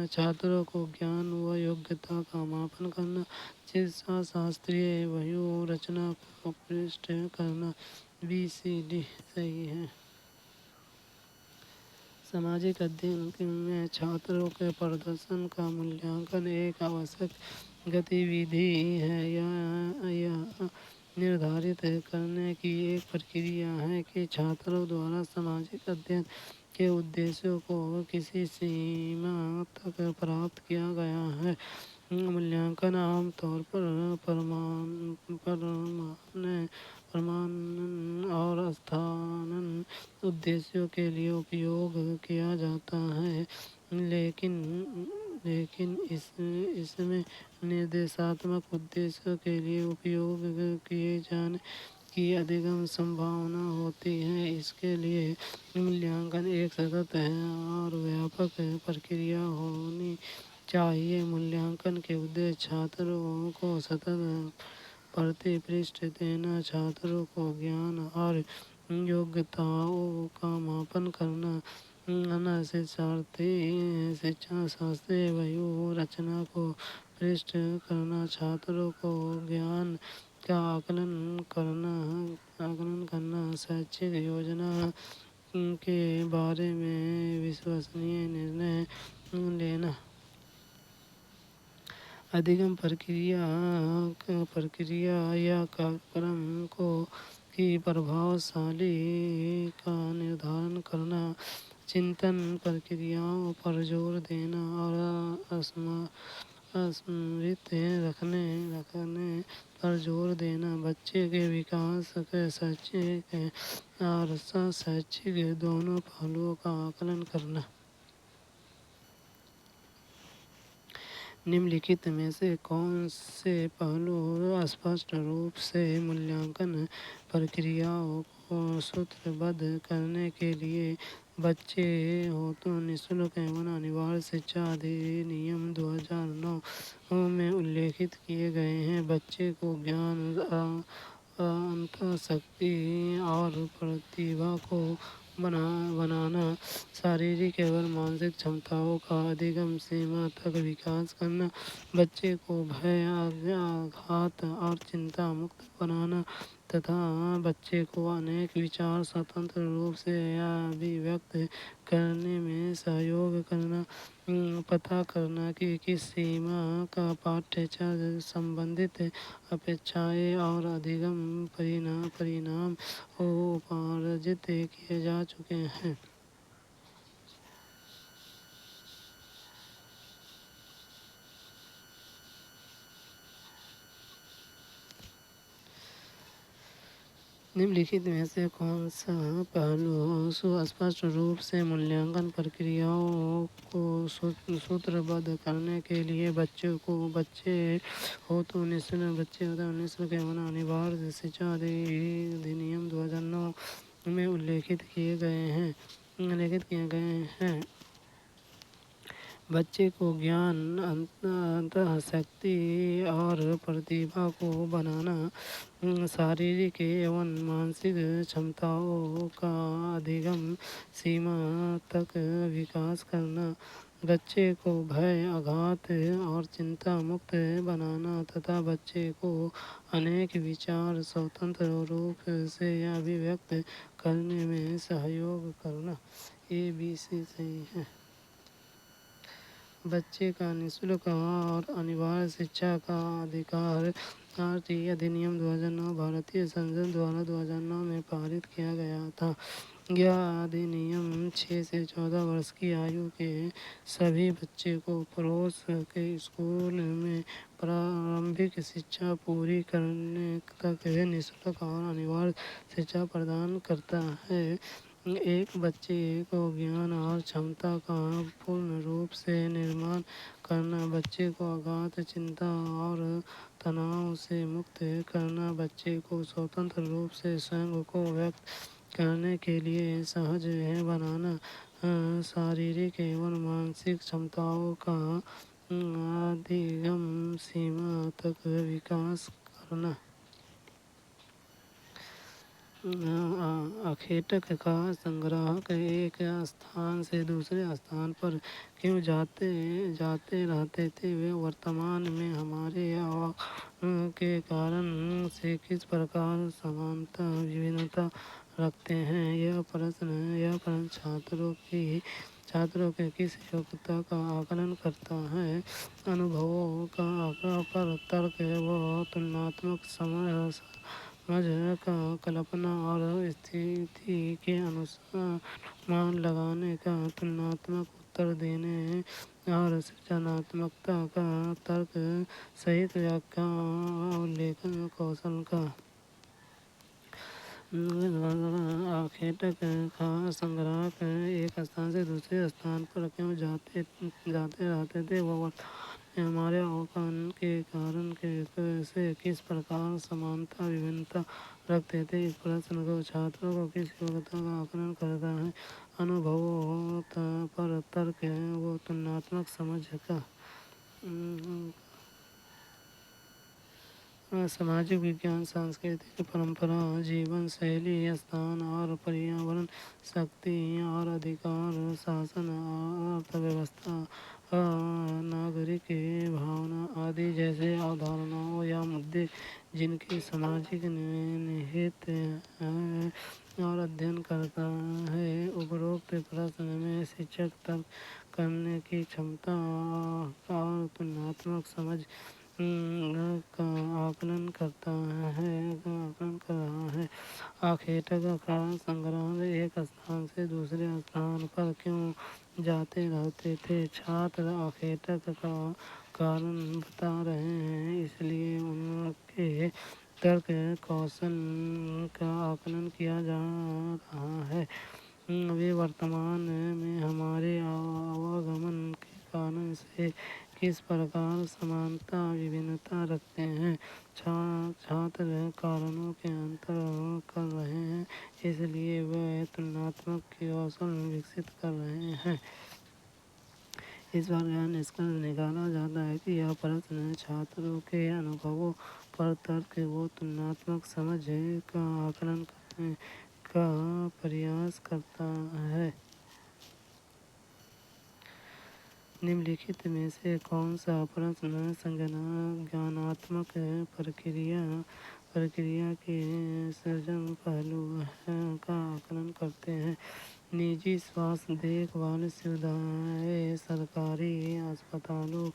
छात्रों को ज्ञान व योग्यता का मापन करना, चिकित्सा शास्त्रीय व्यूह रचना को परिष्कृत करना। BCD सही है। सामाजिक अध्ययन में छात्रों के प्रदर्शन का मूल्यांकन एक आवश्यक गतिविधि है। यह निर्धारित करने की एक प्रक्रिया है कि छात्रों द्वारा सामाजिक अध्ययन के उद्देश्यों को किसी सीमा तक प्राप्त किया गया है। मूल्यांकन आम तौर पर प्रमाणन और स्थानन उद्देश्यों के लिए उपयोग किया जाता है, लेकिन इसमें निर्देशात्मक उद्देश्यों के लिए उपयोग किए जाने की अधिक संभावना होती है। इसके लिए मूल्यांकन एक सतत और व्यापक प्रक्रिया होनी चाहिए। मूल्यांकन के उद्देश्य छात्रों को सतत प्रतिपृष्ठ देना, छात्रों को ज्ञान और योग्यताओं का मापन करना, शिक्षा शास्त्रीय व्यूह रचना को पृष्ठ करना, छात्रों को ज्ञान का आकलन करना, शैक्षिक योजना के बारे में विश्वसनीय निर्णय लेना, अधिगम प्रक्रिया या कार्यक्रम की प्रभावशाली का निर्धारण करना, चिंतन प्रक्रियाओं पर जोर देना और स्मृति रखने पर जोर देना, बच्चे के विकास के शैक्षिक और अशैक्षिक दोनों पहलुओं का आकलन करना। निम्नलिखित में से कौन से पहलू स्पष्ट रूप से मूल्यांकन प्रक्रियाओं को सूत्रबद्ध करने के लिए बच्चे हेतु निःशुल्क एवं अनिवार्य शिक्षा अधिनियम 2009 में उल्लेखित किए गए हैं? बच्चे को ज्ञान, अंतःशक्ति और प्रतिभा को बनाना, शारीरिक एवं मानसिक क्षमताओं का अधिगम सीमा तक विकास करना, बच्चे को भय, आघात और चिंता मुक्त बनाना तथा बच्चे को अनेक विचार स्वतंत्र रूप से अभिव्यक्त करने में सहयोग करना, पता करना कि किस सीमा का पाठ्यचर्या संबंधित अपेक्षाएं और अधिगम परिणाम उपार्जित किए जा चुके हैं। निम्नलिखित में से कौन सा पहलू सुस्पष्ट रूप से मूल्यांकन प्रक्रियाओं को सूत्रबद्ध करने के लिए बच्चे हेतु निःशुल्क एवं अनिवार्य शिक्षा अधिनियम 2009 में उल्लेखित किए गए हैं? बच्चे को ज्ञान, अंतःशक्ति और प्रतिभा को बनाना, शारीरिक एवं मानसिक क्षमताओं का अधिगम सीमा तक विकास करना, बच्चे को भय, आघात और चिंता मुक्त बनाना तथा बच्चे को अनेक विचार स्वतंत्र रूप से अभिव्यक्त करने में सहयोग करना। ABC सही है। बच्चे का निःशुल्क और अनिवार्य शिक्षा का अधिकार राष्ट्रीय अधिनियम 2009 भारतीय संसद द्वारा 2009 में पारित किया गया था। यह अधिनियम 6 से 14 वर्ष की आयु के सभी बच्चे को पड़ोस के स्कूल में प्रारंभिक शिक्षा पूरी करने तक निःशुल्क और अनिवार्य शिक्षा प्रदान करता है। एक बच्चे को ज्ञान और क्षमता का पूर्ण रूप से निर्माण करना, बच्चे को आघात, चिंता और तनाव से मुक्त करना, बच्चे को स्वतंत्र रूप से स्वयं को व्यक्त करने के लिए सहज बनाना, शारीरिक एवं मानसिक क्षमताओं का अधिगम सीमा तक विकास करना। आखेटक का संग्राहक एक स्थान से दूसरे स्थान पर क्यों जाते रहते थे? वे वर्तमान में हमारे आवागमन के कारण से किस प्रकार समानता विभिन्नता रखते हैं? यह प्रश्न छात्रों के किस योग्यता का आकलन करता है? अनुभवों का आंकड़ा पर तर्क व तुलनात्मक समझ का कल्पना और स्थिति के अनुसार अनुमान लगाने का, तुलनात्मक उत्तर देने और सृजनात्मकता का, तर्क सहित व्याख्या अवलोकन कौशल का। आखेटक का संग्राहक एक स्थान से दूसरे स्थान पर क्यों जाते रहते थे? वह वर्तमान में हमारे आवागमन के कारण से किस प्रकार समानता विभिन्नता रखते थे? इस प्रश्न को छात्रों को किस योग्यता का आकलन करता है? अनुभवों पर तर्क व तुलनात्मक समझ का। सामाजिक विज्ञान, सांस्कृतिक परंपरा, जीवन शैली, स्थान और पर्यावरण, शक्ति और अधिकार, शासन, अर्थव्यवस्था, नागरिक भावना आदि जैसे अवधारणाओं या मुद्दे जिनकी सामाजिक निहित है और अध्ययन करता है। उपरोक्त प्रश्न में शिक्षक तर्क करने की क्षमता और तुलनात्मक समझ का आकलन कर रहा है। आखेटक का संग्रह एक स्थान से दूसरे स्थान पर क्यों जाते रहते थे। छात्र आखेटक का कारण बता रहे हैं, इसलिए उनके तर्क कौशल का आकलन किया जा रहा है। वे वर्तमान में हमारे आवागमन के कारण से किस प्रकार समानता विभिन्नता रखते हैं। छात्र कारणों के अंतर कर रहे हैं, इसलिए वे तुलनात्मक कौशल विकसित कर रहे हैं। इस प्रकार निष्कर्ष निकाला जाता है कि यह प्रश्न छात्रों के अनुभवों पर तर्क व तुलनात्मक समझ का आकलन करने का प्रयास करता है। निम्नलिखित में से कौन सा प्रश्न ज्ञानात्मक प्रक्रिया के सृजन पहलू का आकलन करते हैं। निजी स्वास्थ्य देखभाल सुविधाएं सरकारी अस्पतालों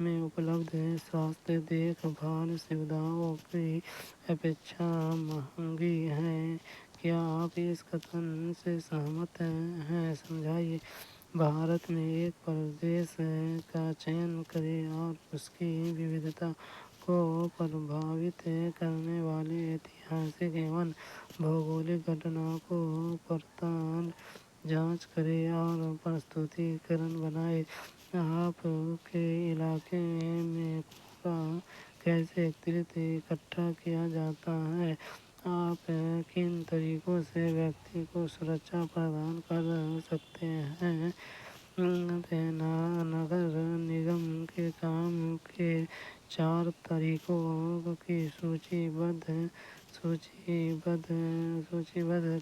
में उपलब्ध स्वास्थ्य देखभाल सुविधाओं की अपेक्षा महंगी हैं। क्या आप इस कथन से सहमत हैं? समझाइए। भारत में एक प्रदेश का चयन करें और उसकी विविधता को प्रभावित करने वाले ऐतिहासिक एवं भौगोलिक घटनाओं को पड़ताल जांच करें और प्रस्तुतिकरण बनाएं। आपके इलाके में कूड़ा कैसे एकत्रित इकट्ठा किया जाता है? आप किन तरीकों से व्यक्ति को सुरक्षा प्रदान कर सकते हैं? नगर निगम के काम के 4 तरीकों की सूचीबद्ध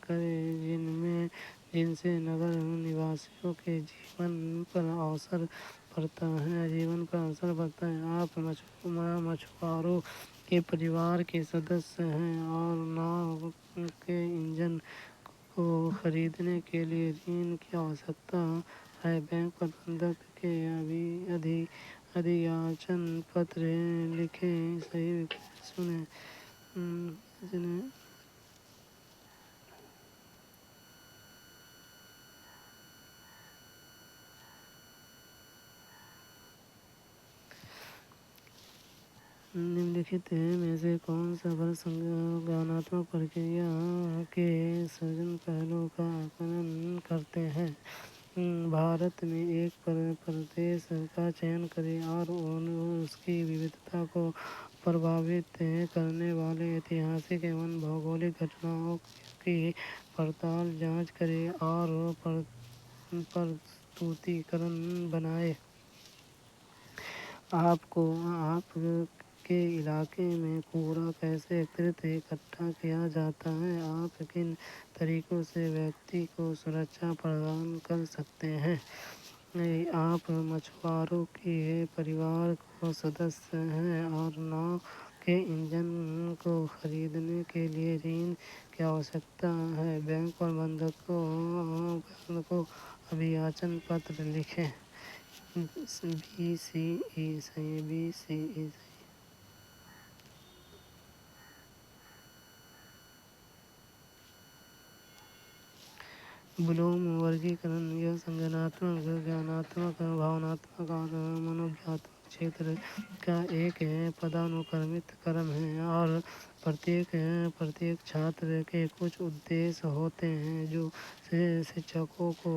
करें जिनसे नगर निवासियों के जीवन पर असर पड़ता है। आप मछुआरों के परिवार के सदस्य हैं और नाव के इंजन को खरीदने के लिए ऋण की आवश्यकता है। बैंक प्रबंधक के अधियाचन पत्र लिखें। सही विकल्प चुनें। निम्नलिखित में से कौन सा प्रश्न ज्ञानात्मक प्रक्रिया के सृजन पहलू का आकलन करते हैं? भारत में एक प्रदेश का चयन करें और उसकी विविधता को प्रभावित करने वाले ऐतिहासिक एवं भौगोलिक घटनाओं की पड़ताल जांच करें और प्रस्तुतिकरण बनाएं। आपके इलाके में कूड़ा कैसे एकत्रित इकट्ठा किया जाता है? आप किन तरीकों से व्यक्ति को सुरक्षा प्रदान कर सकते हैं? आप मछुआरों के परिवार के सदस्य हैं और नाव के इंजन को खरीदने के लिए ऋण की आवश्यकता है। बैंक प्रबंधक को अभियाचन पत्र लिखें। BCE सही। ब्लूम वर्गीकरण यह संज्ञानात्मक, ज्ञानात्मक, भावनात्मक और मनोज्ञात्मक क्षेत्र का एक पदानुक्रमित क्रम है और प्रत्येक छात्र के कुछ उद्देश्य होते हैं जो शिक्षकों को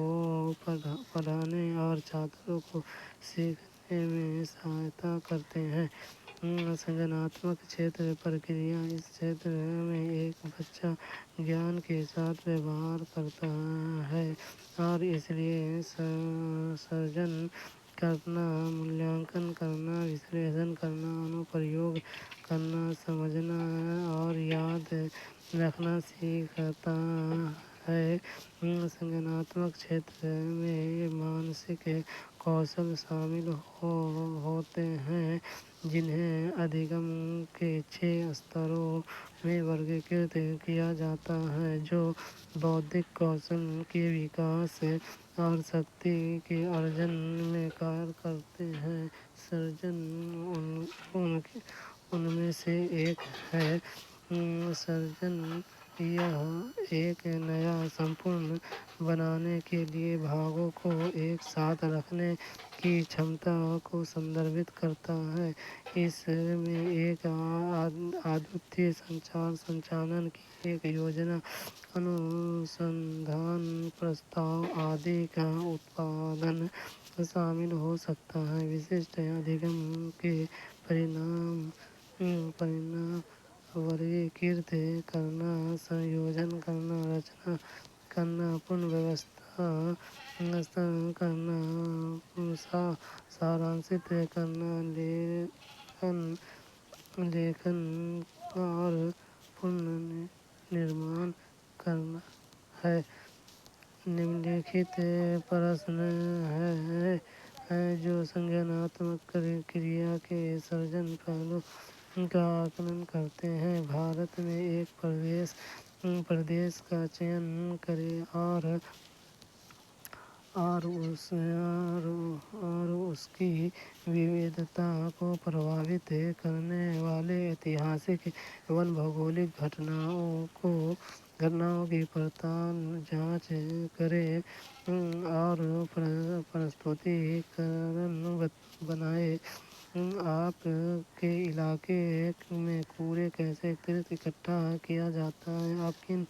पढ़ाने और छात्रों को सीखने में सहायता करते हैं। संज्ञानात्मक क्षेत्र प्रक्रिया इस क्षेत्र में एक बच्चा ज्ञान के साथ व्यवहार करता है और इसलिए सर्जन करना, मूल्यांकन करना, विश्लेषण करना, अनुप्रयोग करना, समझ रखना सीखता है। संज्ञानात्मक क्षेत्र में मानसिक कौशल शामिल होते हैं, जिन्हें अधिगम के 6 स्तरों में वर्गीकृत किया जाता है, जो बौद्धिक कौशल के विकास और शक्ति के अर्जन में कार्य करते हैं। सर्जन उनमें से एक है। सर्जन यह एक नया संपूर्ण बनाने के लिए भागों को एक साथ रखने की क्षमता को संदर्भित करता है। इसमें एक अद्वितीय संचालन की एक योजना, अनुसंधान प्रस्ताव आदि का उत्पादन शामिल हो सकता है। विशिष्ट अधिगम के परिणाम वर्गीकृत करना, संयोजन करना, रचना करना, पुनर्व्यवस्था करना, सारांशित करना, लेखन और पुनर्निर्माण करना है। निम्नलिखित प्रश्न हैं जो संज्ञानात्मक क्रिया के सर्जन पहलू का आकलन करते हैं। भारत में एक प्रदेश का चयन करें और उसकी विविधता को प्रभावित करने वाले ऐतिहासिक एवं भौगोलिक घटनाओं की पड़ताल जांच करें और प्रस्तुतिकरण बनाएं। आपके इलाके में कूड़े कैसे इकट्ठा किया जाता है? आप किन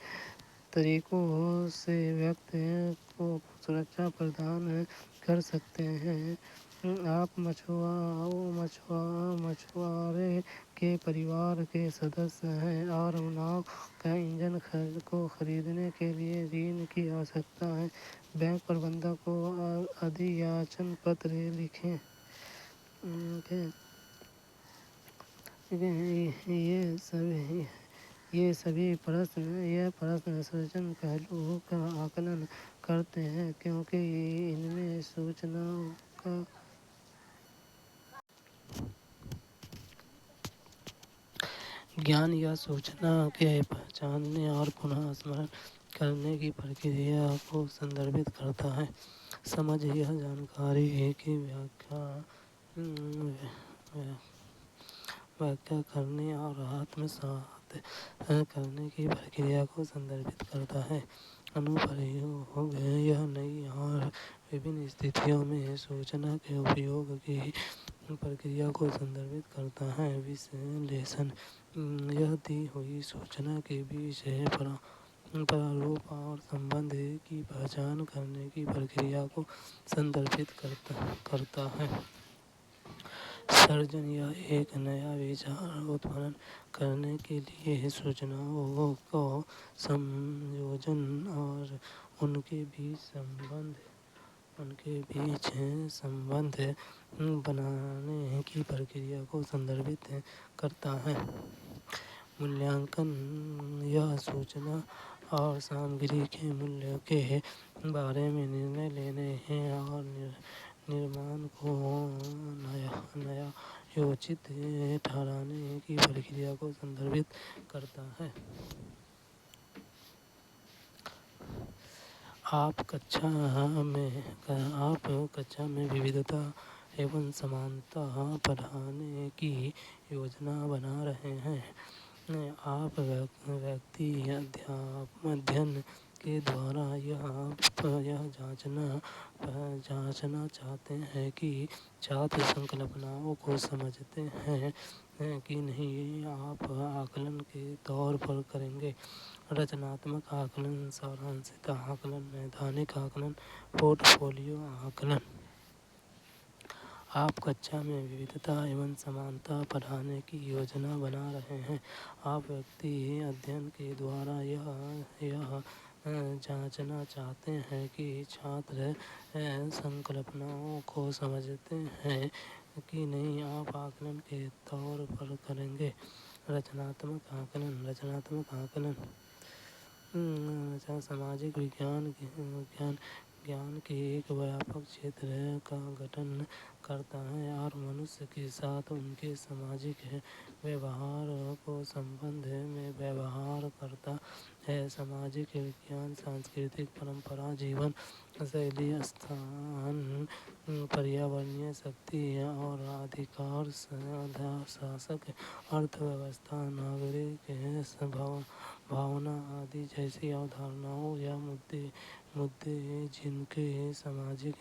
तरीकों से व्यक्ति को सुरक्षा प्रदान कर सकते हैं? आप मछुआरे के परिवार के सदस्य हैं और नाव का इंजन को खरीदने के लिए ऋण की आवश्यकता है। बैंक प्रबंधक को अधियाचन पत्र लिखें। ये सभी प्रश्न सर्जन पहलू का आकलन करते हैं, क्योंकि इनमें सूचनाओं का ज्ञान या सूचना के पहचानने और पुनः स्मरण करने की प्रक्रिया को संदर्भित करता है। समझ यह जानकारी की व्याख्या करने और आत्मसात करने की प्रक्रिया को संदर्भित करता है। अनुप्रयोग यह नई और विभिन्न स्थितियों में सूचना के उपयोग की प्रक्रिया को संदर्भित करता है। विश्लेषण यह दी हुई सूचना के बीच प्रारूप और संबंध की पहचान करने की प्रक्रिया को संदर्भित करता है। सर्जन यह एक नया विचार उत्पन्न करने के लिए सूचनाओं को संयोजन और उनके बीच संबंध बनाने की प्रक्रिया को संदर्भित करता है। मूल्यांकन यह सूचना और सामग्री के मूल्य के बारे में निर्णय लेने और निर्माण को न्यायोचित ठहराने की प्रक्रिया को संदर्भित करता है। आप कक्षा में विविधता एवं समानता बढ़ाने की योजना बना रहे हैं। आप व्यक्ति अध्ययन के द्वारा यह जांचना चाहते हैं कि छात्र संकल्पनाओं को समझते हैं कि नहीं। आप आकलन के तौर पर करेंगे रचनात्मक आकलन, सारांशित आकलन, नैदानिक आकलन, पोर्टफोलियो आकलन। आप कक्षा में विविधता एवं समानता बढ़ाने की योजना बना रहे हैं। आप व्यक्ति अध्ययन के द्वारा यह जांचना चाहते हैं कि छात्र संकल्पनाओं को समझते हैं कि नहीं। आप आकलन के तौर पर करेंगे रचनात्मक आकलन। सामाजिक ज्ञान के एक व्यापक क्षेत्र का गठन करता है और मनुष्य के साथ उनके सामाजिक व्यवहार को संबंध में व्यवहार करता है। सामाजिक विज्ञान सांस्कृतिक परंपरा, जीवन शैली, स्थान, पर्यावरणीय शक्ति और अधिकार, शासक, अर्थव्यवस्था, नागरिक भावना आदि जैसी अवधारणाओं या मुद्दे जिनके सामाजिक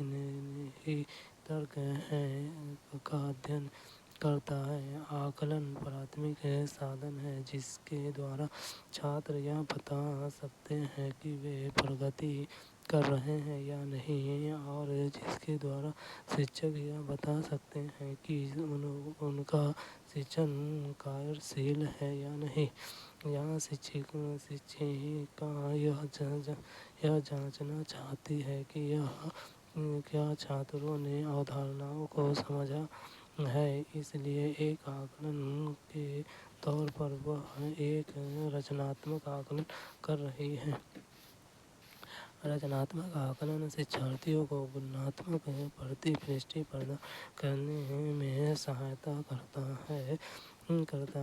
तर्क हैं का अध्ययन करता है। आकलन प्राथमिक साधन है जिसके द्वारा छात्र यह बता सकते हैं कि वे प्रगति कर रहे हैं या नहीं, और जिसके द्वारा शिक्षक यह बता सकते हैं कि उनका शिक्षण कार्यशील है या नहीं। यहाँ शिक्षिका यह जांचना चाहती है कि क्या छात्रों ने अवधारणाओं को समझा है, इसलिए एक आकलन के तौर पर वह एक रचनात्मक आकलन कर रही है। रचनात्मक आकलन शिक्षार्थियों को गुणात्मक प्रतिपुष्टि प्रदान करने में सहायता करता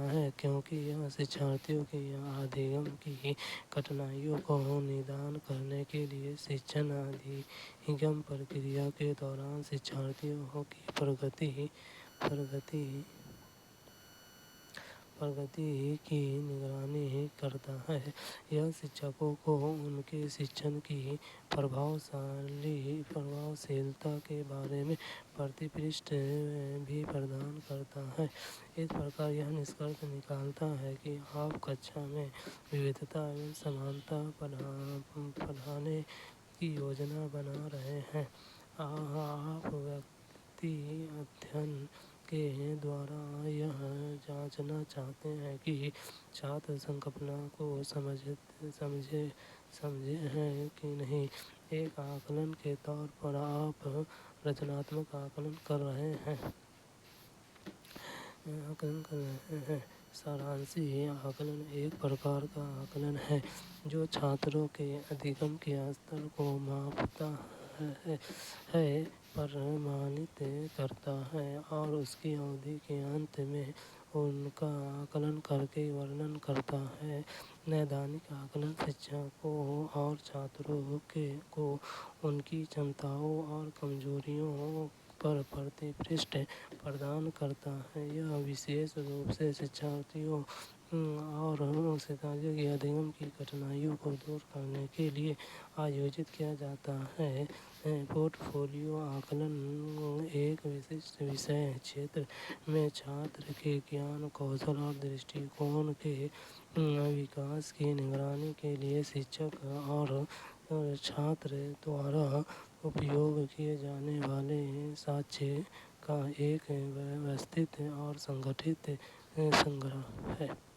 है क्योंकि यह शिक्षार्थियों की अधिगम की कठिनाइयों को निदान करने के लिए शिक्षण अधिगम प्रक्रिया के दौरान शिक्षार्थियों की प्रगति की निगरानी करता है। यह शिक्षकों को उनके शिक्षण की प्रभावशीलता के बारे में प्रतिपुष्टि भी प्रदान करता है। इस प्रकार यह निष्कर्ष निकालता है कि आप कक्षा में विविधता एवं समानता पढ़ाने की योजना बना रहे हैं। आप व्यक्ति अध्ययन के द्वारा यह जांचना चाहते हैं कि छात्र संकल्पना को समझे हैं कि नहीं। एक आकलन के तौर पर आप रचनात्मक आकलन कर रहे हैं। सारांशी आकलन एक प्रकार का आकलन है जो छात्रों के अधिगम के स्तर को मापता है, प्रमाणित करता है और उसकी अवधि के अंत में उनका आकलन करके वर्णन करता है। नैदानिक आकलन शिक्षकों और छात्रों को उनकी क्षमताओं और कमजोरियों पर प्रतिपुष्टि प्रदान करता है। यह विशेष रूप से शिक्षार्थियों की अधिगम की कठिनाइयों को दूर करने के लिए आयोजित किया जाता है। पोर्टफोलियो आकलन एक विशिष्ट विषय क्षेत्र में छात्र के ज्ञान, कौशल और दृष्टिकोण के विकास की निगरानी के लिए शिक्षक और छात्र द्वारा उपयोग किए जाने वाले साक्ष्य का एक व्यवस्थित और संगठित संग्रह है।